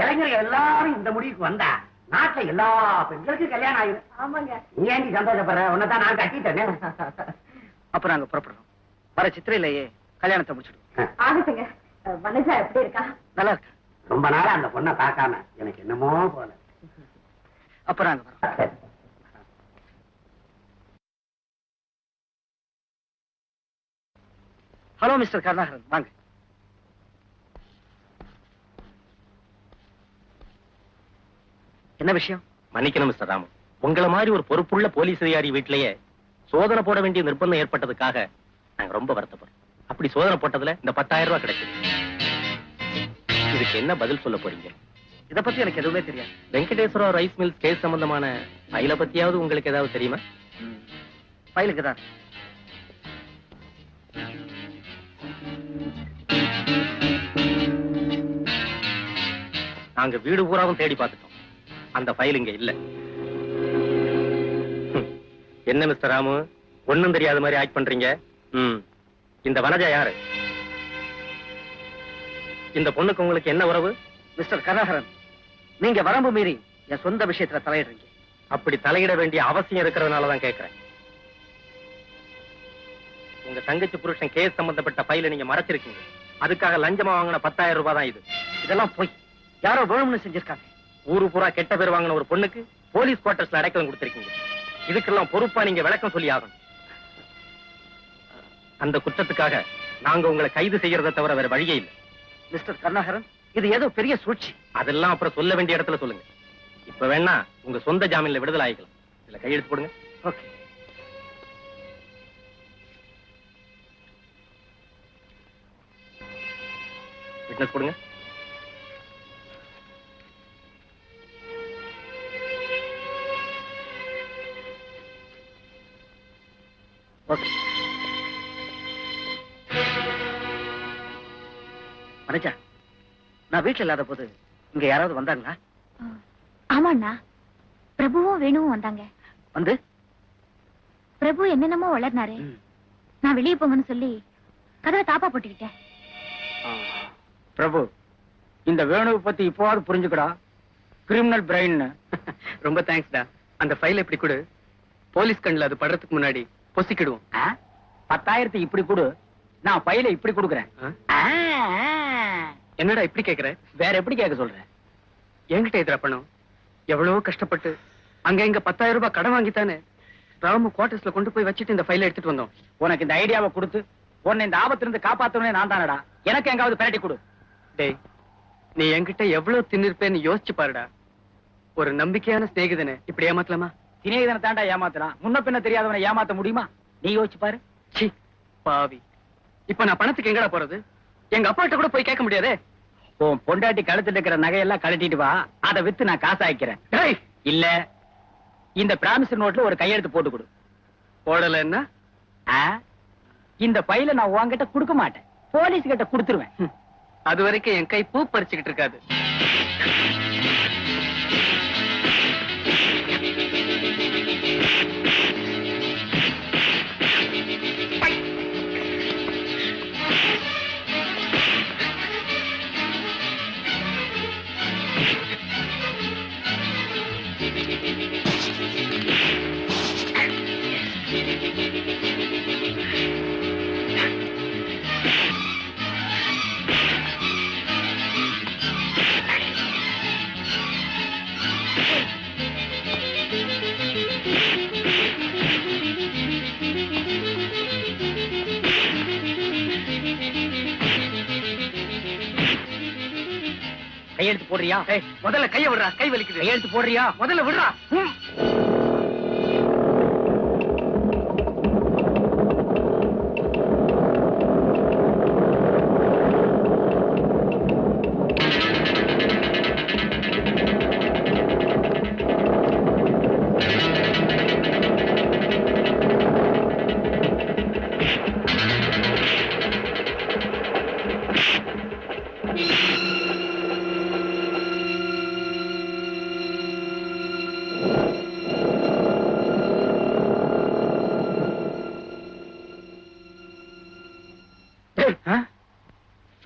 இளைஞர்கள் எல்லாரும் இந்த முடிவுக்கு வந்தா நாட்டுல எல்லா பெண்களுக்கும் கல்யாணம் ஆயிடும். ஆமாங்க. நீ ஏன் சந்தோஷப்படுற? உன்னதான் நான் கட்டிட்டேனே. அப்ப நாங்க புறப்படுறோம். வர சித்திரையிலேயே கல்யாணத்தை முடிச்சிடுவோம். ஆகட்டுங்க. வனஜா எப்படி இருக்கா? நல்லா இருக்கு. ரொம்ப நாளா அந்த பொண்ணை பார்க்காம எனக்கு என்னமோ போல. அப்ப நாங்க வரோம். ஹலோ மிஸ்டர் கருணாகரன், வாங்க. என்ன விஷயம்? மன்னிக்கணும் மிஸ்டர் ராமு, உங்களை மாதிரி ஒரு பொறுப்புள்ள போலீஸ் அதிகாரி வீட்டிலேயே சோதனை போட வேண்டிய நிர்பந்தம் ஏற்பட்டதுக்காக நாங்க ரொம்ப வருத்தப்படுறோம். அப்படி சோதனை போட்டதுல இந்த 10,000 ரூபாய் கிடைச்சது. இதுக்கு என்ன பதில் சொல்ல போறீங்க? இத பத்தி எனக்கு எதுவுமே தெரியாது. வெங்கடேஸ்வரா ரைஸ் மில்ஸ் கேஸ் சம்பந்தமான ஃபைலை பத்தியாவது உங்களுக்கு ஏதாவது தெரியுமா? ஃபைலுக்கு தான். நாங்க வீடு பூராவும் தேடி பார்த்துட்டோம். அந்த ஃபைல் இங்க இல்ல. என்ன மிஸ்டர் ராமு, ஒண்ணும் தெரியாத மாதிரி ஆக்ட் பண்றீங்க? இந்த வனஜா யாரு? இந்த பொண்ணுக்கு உங்களுக்கு என்ன உறவு? மிஸ்டர் கருணாகரன், நீங்க வரம்பு மீறி என் சொந்த விஷயத்துல தலையிடுறீங்க. அப்படி தலையிட வேண்டிய அவசியம் இருக்கிறதுனாலதான் கேட்கிறேன். உங்க தங்கச்சி புருஷன் கேஸ் சம்பந்தப்பட்ட ஃபைலை நீங்க மறைச்சிருக்கீங்க. அதுக்காக லஞ்சமா வாங்கின 10,000 ரூபாய் தான் இது. இதெல்லாம் போய் யாரோ வேணும்னு செஞ்சிருக்காங்க. ஊரு பூரா கெட்ட பேர் வாங்கின ஒரு பொண்ணுக்கு போலீஸ் குவார்டர்ஸ்ல அடைக்கலம் கொடுத்திருக்கீங்க. இதுக்கெல்லாம் பொறுப்பா நீங்க விளக்கம் சொல்லி ஆகணும். அந்த குற்றத்துக்காக நாங்க உங்களை கைது செய்யறதை தவிர வேற வழியே இல்லை. மிஸ்டர் கருணாகரன், இது ஏதோ பெரிய சூழ்ச்சி. அதெல்லாம் அப்புறம் சொல்ல வேண்டிய இடத்துல சொல்லுங்க. இப்ப வேணா உங்க சொந்த ஜாமீன்ல விடுதலை ஆகிக்கலாம். இதுல கையெழுத்து போடுங்க. ஓகே. விட்னஸ் போடுங்க. ஓகே. மனஜா, நான் வீட்டுல இல்லாத போது இங்க யாராவது வந்தாங்களா? ஆமாண்ணா, பிரபுவும் வேணுவும் வந்தாங்க. வந்து பிரபு என்னென்னமோ வளர்னாரு. நான் வெளியே போங்கன்னு சொல்லி கதவை தாப்பா போட்டுக்கிட்டேன். பிரபு, இந்த வேணுவை பத்தி இப்போவாது புரிஞ்சுக்கடா. Criminal brain. ரொம்ப தேங்க்ஸ்டா. அந்த ஃபைல் எப்படி கொடு. போலீஸ் கண்ணில் அது படுறதுக்கு முன்னாடி பொசிக்கிடுவோம். 10,000 இப்படி கொடு, நான் பையில இப்படி கொடுக்குறேன். என்னடா இப்படி கேக்குற? வேற எப்படி கேட்க சொல்றேன்? என்கிட்ட எதிரா பணம் எவ்வளவோ கஷ்டப்பட்டு அங்க இங்க 10,000 ரூபாய் கடன் வாங்கித்தானே ராமு குவார்டர்ஸ்ல கொண்டு போய் வச்சுட்டு இந்த ஃபைலை எடுத்துட்டு வந்தோம். உனக்கு இந்த ஐடியாவை கொடுத்து உன்னை இந்த ஆபத்துல இருந்து காப்பாத்தவனே நான் தானடா. எனக்கு எங்காவது பிரட்டி கொடு. டேய், நீ என்கிட்ட எவ்வளவு தின்னிருப்பேன்னு யோசிச்சு பாருடா. ஒரு நம்பிக்கையான சிநேகிதனை இப்படி ஏமாத்தலாமா? தினேதனை தாண்டா ஏமாத்தலாம். முன்ன பின்ன தெரியாதவனை ஏமாத்த முடியுமா? நீ யோசிச்சு பாரு. சி பாவி, இப்ப நான் பணத்துக்கு எங்கடா போறது? எங்க அப்பாட்ட கூட போய் கேட்க முடியாதே. உன் பொண்டாட்டி கழுத்துல இருக்கிற நகையெல்லாம் கழட்டிட்டு வா, அதை வித்து நான் காசு ஆக்கிறேன். டேய், இல்ல இந்த பிராமிஸ் நோட்ல ஒரு கையெழுத்து போட்டு கொடு. போடலன்னா இந்த பையில நான் உன்கிட்ட கொடுக்க மாட்டேன், போலீஸ் கிட்ட கொடுத்துருவேன். அது வரைக்கும் என் கை பூ பறிச்சுக்கிட்டு இருக்காது. கையெழுத்து போடுறியா? முதல்ல கைய விடுறா, கை வலிக்குது. கையெழுத்து போடுறியா? முதல்ல விடுறா.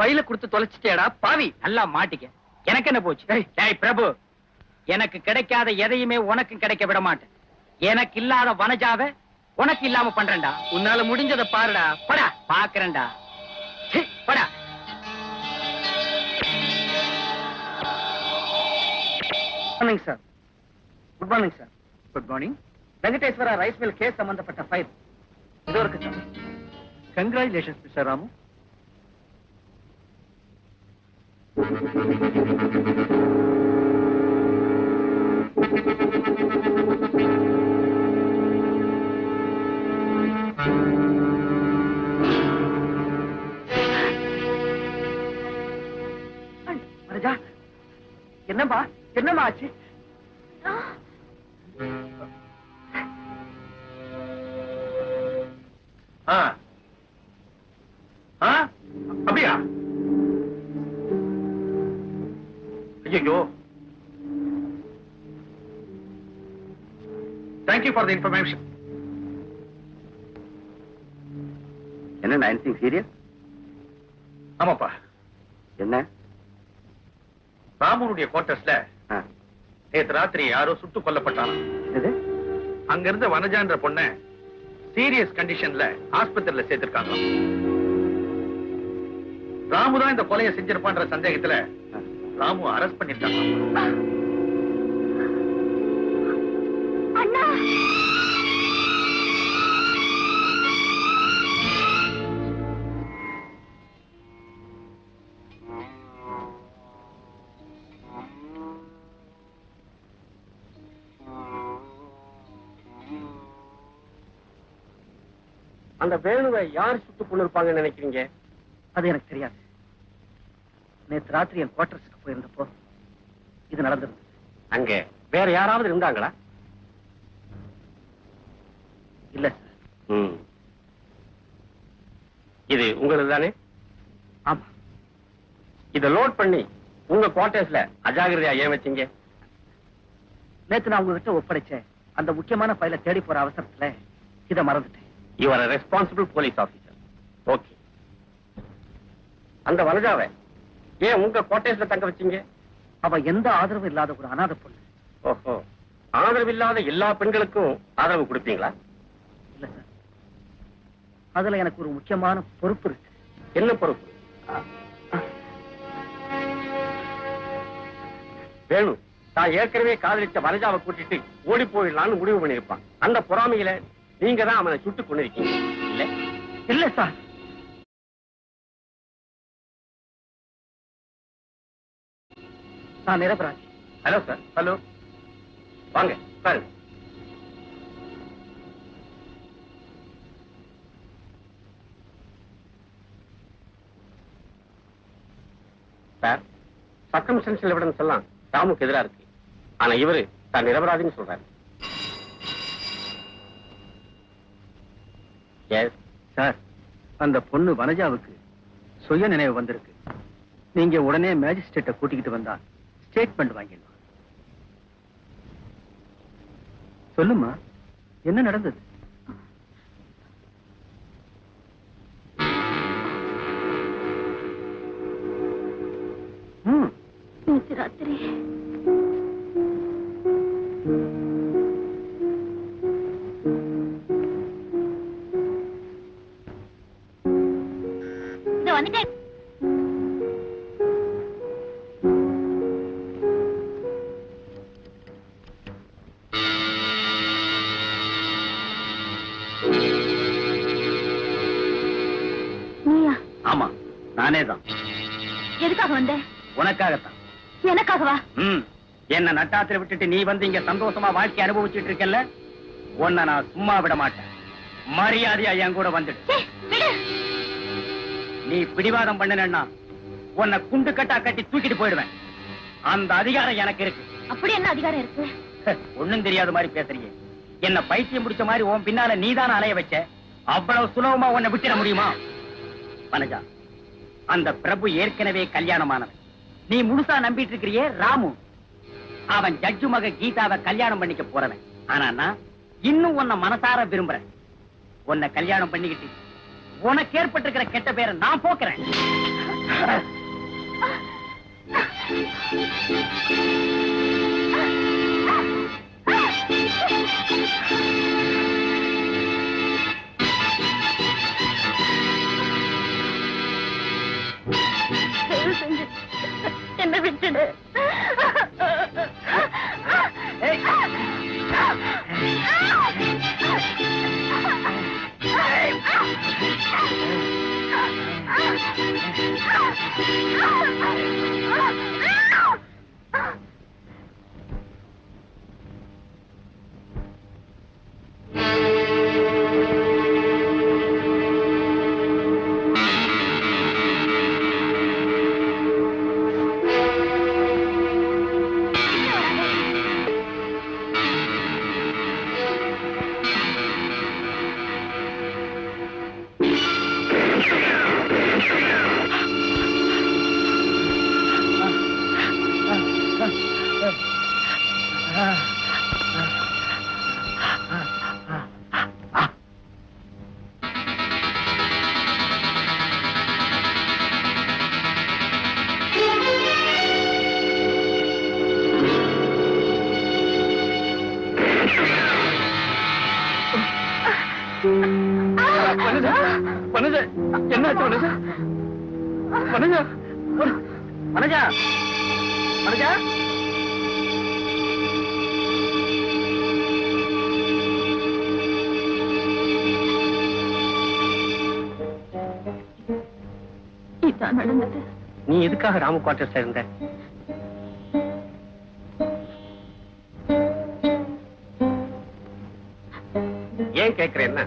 ஃபைல கொடுத்து தொலைச்சிட்டேடா பாவி. நல்லா மாட்டிக்க. எனக்கு என்ன போச்சு? டேய் பிரபு, எனக்கு கிடைக்காத எதையுமே உனக்கு கிடைக்க விட மாட்டேன். எனக்கு இல்லாத வனஜாவை உனக்கு இல்லாம பண்றேன்டா. உன்னால முடிஞ்சதை பாருடா. படா பாக்குறேன்டா. படா. Morning sir. Good morning sir. Good morning. Venkateswara rice mill case சம்பந்தப்பட்ட ஃபைல் இதோ இருக்கு sir. Congratulations mister Ramu. Vanaja, என்னம்மா என்னம்மா ஆச்சு? அப்படியா? ஐயோ, தேங்க்யூ ஃபார் த இன்ஃபர்மேஷன். என்ன எனிதிங் சீரியஸ்? ஆமாப்பா, என்ன? ராமுனுடைய குவார்டர்ஸ்ல நேத்து ராத்திரி யாரோ சுட்டு கொல்லப்பட்டான். இது அங்க இருந்த வனஜான்ற பொண்ண சீரியஸ் கண்டிஷன்ல ஆஸ்பத்திரியில சேர்த்திருக்காங்க. ராமு தான் இந்த கொலையை செஞ்சிருப்பான்ற சந்தேகத்துல ராமு அரெஸ்ட் பண்ணிருக்காங்க. அண்ணா, அந்த வேணுவை யார் சுட்டுக் கொண்டிருப்பாங்கன்னு நினைக்கிறீங்க? அது எனக்கு தெரியாது. நேற்று ராத்திரி என் குவார்டர்ஸுக்கு போயிருந்தப்போ இது நடந்திருந்தது. அங்க வேற யாராவது இருந்தாங்களா? இல்ல சார். இது உங்களுக்கு தானே? ஆமா. இத லோட் பண்ணி உங்க குவார்டர்ஸ்ல அஜாகிரதையா ஏன் வச்சீங்க? நேத்து நான் உங்ககிட்ட ஒப்படைச்ச அந்த முக்கியமான ஃபைலை தேடி போற அவசரத்துல இதை மறந்துட்டேன். You are a responsible police officer. Okay. அந்த வனஜாவை ஏன் உங்க குவார்டர்ஸ்ல தங்க வச்சீங்க? அவ எந்த ஆதரவும் இல்லாத ஒரு அனாதை பொண்ணு. ஓஹோ, ஆதரவு இல்லாத எல்லா பெண்களுக்கும் ஆதரவு கொடுப்பீங்களா? இல்ல சார், அதுல எனக்கு ஒரு முக்கியமான பொறுப்பு இருக்கு. என்ன பொறுப்பு? வேணு தான் ஏற்கனவே காதலிச்ச வனஜாவை கூட்டிட்டு ஓடி போயிடலாம்னு முடிவு பண்ணிருப்பான். அந்த பொறாமையில நீங்க தான் அவனை சுட்டுக் கொண்டிருக்கீங்க. இல்ல இல்ல சார். நான் நிரபராஜ். Hello sir. ஹலோ, வாங்க பாருங்க. சார், சர்க்கம்ஸ்டன்ஷியல் எவிடன்ஸ் எல்லாம் ராமுக்கு எதிரா இருக்கு. ஆனா இவரு தான் நிரபராதின்னு சொல்றாரு. சார், அந்த பொண்ணு வனஜாவுக்கு சுய நினைவு வந்திருக்கு. நீங்க உடனே மேஜிஸ்ட்ரேட்டை கூட்டிக்கிட்டு வந்தா ஸ்டேட்மெண்ட் வாங்கிடலாம். சொல்லுமா, என்ன நடந்தது? நேற்று ராத்திரி வந்துட்டேன். நீயா? ஆமா, நானே தான். எதுக்காக வந்த? உனக்காகத்தான். எனக்காகவா? என்ன நட்டாத்துல விட்டுட்டு நீ வந்து இங்க சந்தோஷமா வாழ்க்கை அனுபவிச்சுட்டு இருக்கல, உன்னை நான் சும்மா விட மாட்டேன். மரியாதையா என் கூட வந்துடு. நீ பிடிவாதம் பண்ணனா உன்னை குண்டு கட்டா கட்டி தூக்கிட்டு போயிடுவேன். அந்த அதிகாரம் எனக்கு இருக்கு. அப்படி என்ன அதிகாரம் இருக்கு? ஒண்ணும் தெரியாத மாதிரி பேசுறீங்க. என்ன பைத்தியம் முடிச்ச மாதிரி உன் பின்னால நீதான அலைய வச்ச. அவ்வளவு சுலபமா உன்னை விட்டுட முடியுமா? வனஜா, அந்த பிரபு ஏற்கனவே கல்யாணமானவன். நீ முழுசா நம்பிட்டு இருக்கிறியே ராமு, அவன் ஜட்ஜு மக கீதாவை கல்யாணம் பண்ணிக்க போறவன். ஆனா நான் இன்னும் உன்னை மனசார விரும்புறேன். உன்னை கல்யாணம் பண்ணிக்கிட்டு உனக்கு ஏற்பட்டிருக்கிற கெட்ட பேரை நான் போக்குறேன். என்ன விட்டுடு. என்னாச்சு வனஜா? வனஜா, வனஜா, வனஜா. இதான் நடந்தது. நீ எதுக்காக ராமு குவார்டர்ஸ்ல இருந்த? ஏன் கேக்குற? என்ன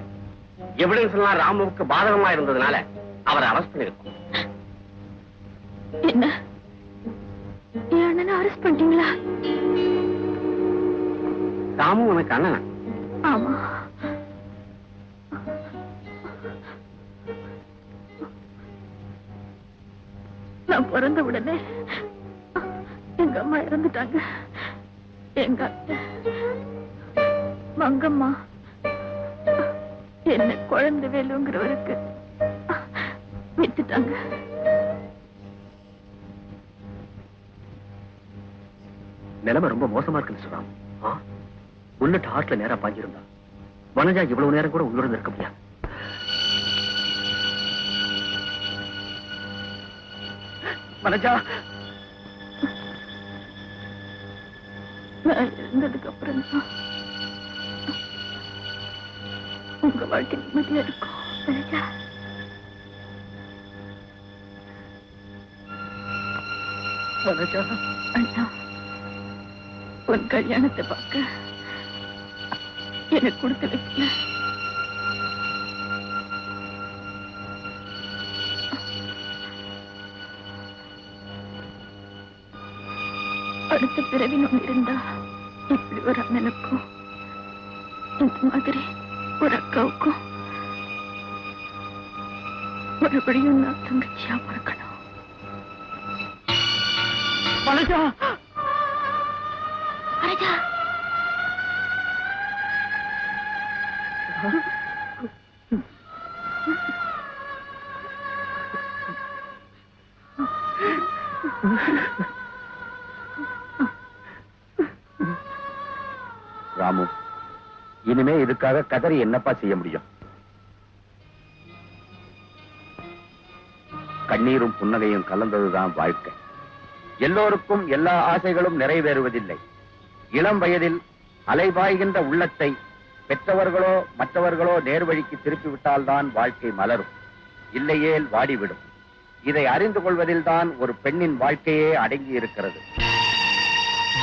எவிடன்ஸ் எல்லாம் ராமுவுக்கு பாதகமா இருந்ததுனால அவரை அரெஸ்ட் பண்ணிருக்கோம். என்ன, என் அண்ணனை அரெஸ்ட் பண்ணிட்டீங்களா? ராமு உனக்கு அண்ணனா? ஆமா. நான் பிறந்த உடனே எங்க அம்மா இறந்துட்டாங்க. எங்க அத்தை மங்கம்மா என்ன குழந்தை வேலுங்கிறவருக்கு வித்துட்டாங்க. நிலைமை ரொம்ப மோசமா இருக்குன்னு சொல்றான். புல்லட் ஹார்ட்ல நேரா பாஞ்சிருந்தா வனஜா இவ்வளவு நேரம் கூட உயிரோடு இருக்க முடியாது. வனஜா, நான் இருந்ததுக்கு அப்புறம் உங்க வாழ்க்கை நிம்மதியா இருக்கும். வனஜா, வனஜா. அண்ணா, உன் கல்யாணத்தை பார்க்க எனக்கு கொடுத்து வைக்கல. அடுத்த பிறவி ஒன்று இருந்தா இப்படி ஒரு அண்ணனுக்கும் இந்த மாதிரி ஒரு அக்காவுக்கும் மறுபடியும் நான் தங்கச்சியா பிறக்கணும். வனஜா, வனஜா, ராமு, இனிமே இதுக்காக கதறி என்னப்பா செய்ய முடியும்? கண்ணீரும் புன்னகையும் கலந்ததுதான் வாழ்க்கை. எல்லோருக்கும் எல்லா ஆசைகளும் நிறைவேறுவதில்லை. இளம் வயதில் அலைபாய்கின்ற உள்ளத்தை பெற்றவர்களோ மற்றவர்களோ நேர்வழிக்கு திருப்பிவிட்டால்தான் வாழ்க்கை மலரும், இல்லையேல் வாடிவிடும். இதை அறிந்து கொள்வதில்தான் ஒரு பெண்ணின் வாழ்க்கையே அடங்கி இருக்கிறது.